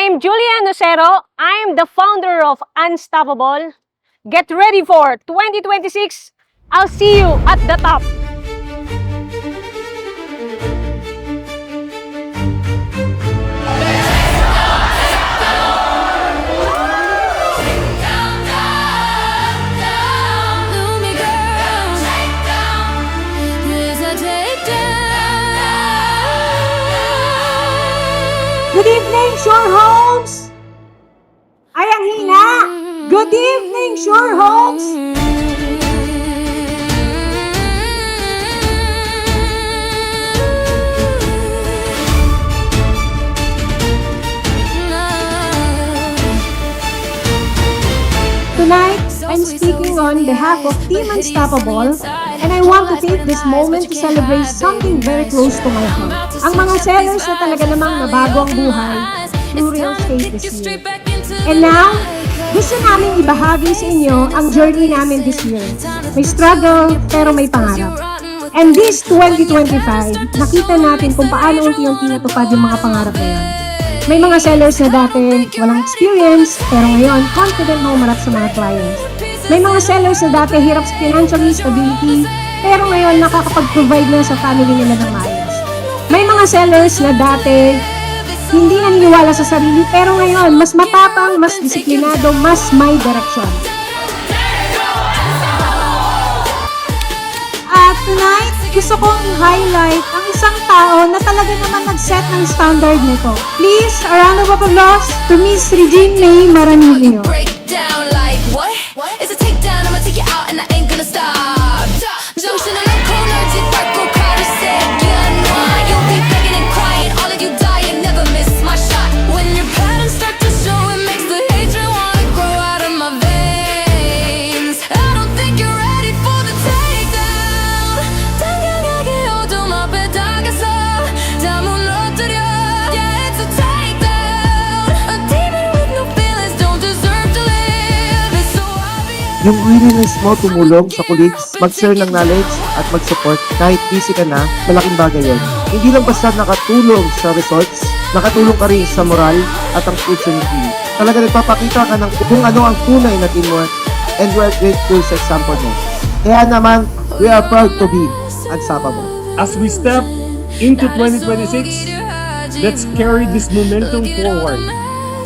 I'm Julian Lucero. I'm the founder of Unstoppable. Get ready for 2026. I'll see you at the top. Good evening, Shore Homes! Ay, ang hina! Good evening, Shore Homes! Tonight, I'm speaking on behalf of Team Unstoppable, and I want to take this moment to celebrate something very close to my heart. Ang mga sellers na talaga namang nabago ang buhay through real estate this year. And now, gusto namin ibahagi sa inyo ang journey namin this year. May struggle, pero may pangarap. And this 2025, nakita natin kung paano unti-unti natupad yung mga pangarap na yan. May mga sellers na dati walang experience, pero ngayon confident na umarap sa mga clients. May mga sellers na dati hirap sa financial stability, pero ngayon nakakapag-provide na sa family nila ng maayos. May mga sellers na dati hindi naniniwala sa sarili, pero ngayon mas matapang, mas disiplinado, mas may direksyon. At tonight, gusto kong i-highlight ang isang tao na talaga naman nag-set ng standard nito. Please, a round of applause to Miss Regine May Maranillo. Yung willingness mo tumulong sa colleagues, mag-share ng knowledge at mag-support kahit busy ka na, malaking bagay yun. Hindi lang basta nakatulong sa results, nakatulong ka rin sa moral at ang opportunity. Talaga nagpapakita ka ng kung ano ang tunay na teamwork, and we're grateful sa example mo. Kaya naman, we are proud to be Unstoppable. As we step into 2026, let's carry this momentum forward.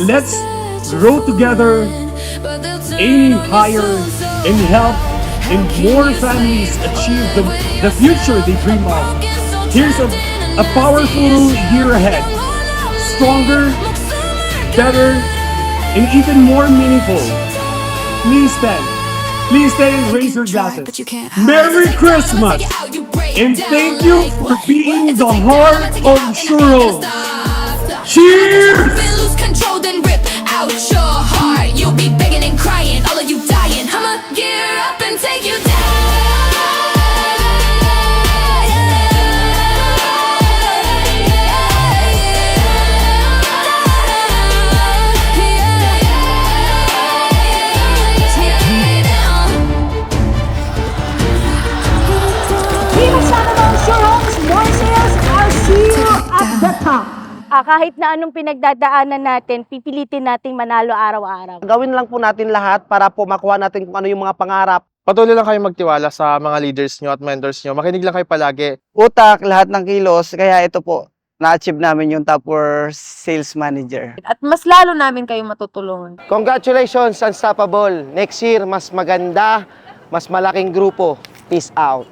Let's grow together, aim higher, and help and more families achieve the future they dream of. Here's a powerful year ahead. Stronger, better, and even more meaningful. Please stand. Please stand and raise your glasses. Merry Christmas! And thank you for being the heart of Shuro. Cheers! Lose control, then rip out your heart. You'll be begging and crying, all of you dying. I'ma gear up and take you down. Team Unstoppable, Shore Homes, more sales, I'll see you at the top. Kahit na anong pinagdadaanan natin, pipilitin nating manalo araw-araw. Gawin lang po natin lahat para po makuha natin kung ano yung mga pangarap. Patuloy lang kayo magtiwala sa mga leaders nyo at mentors nyo. Makinig lang kayo palagi. Utak, lahat ng kilos, kaya ito po, na-achieve namin yung top 4 sales manager. At mas lalo namin kayo matutulungan. Congratulations, Unstoppable! Next year, mas maganda, mas malaking grupo. Peace out!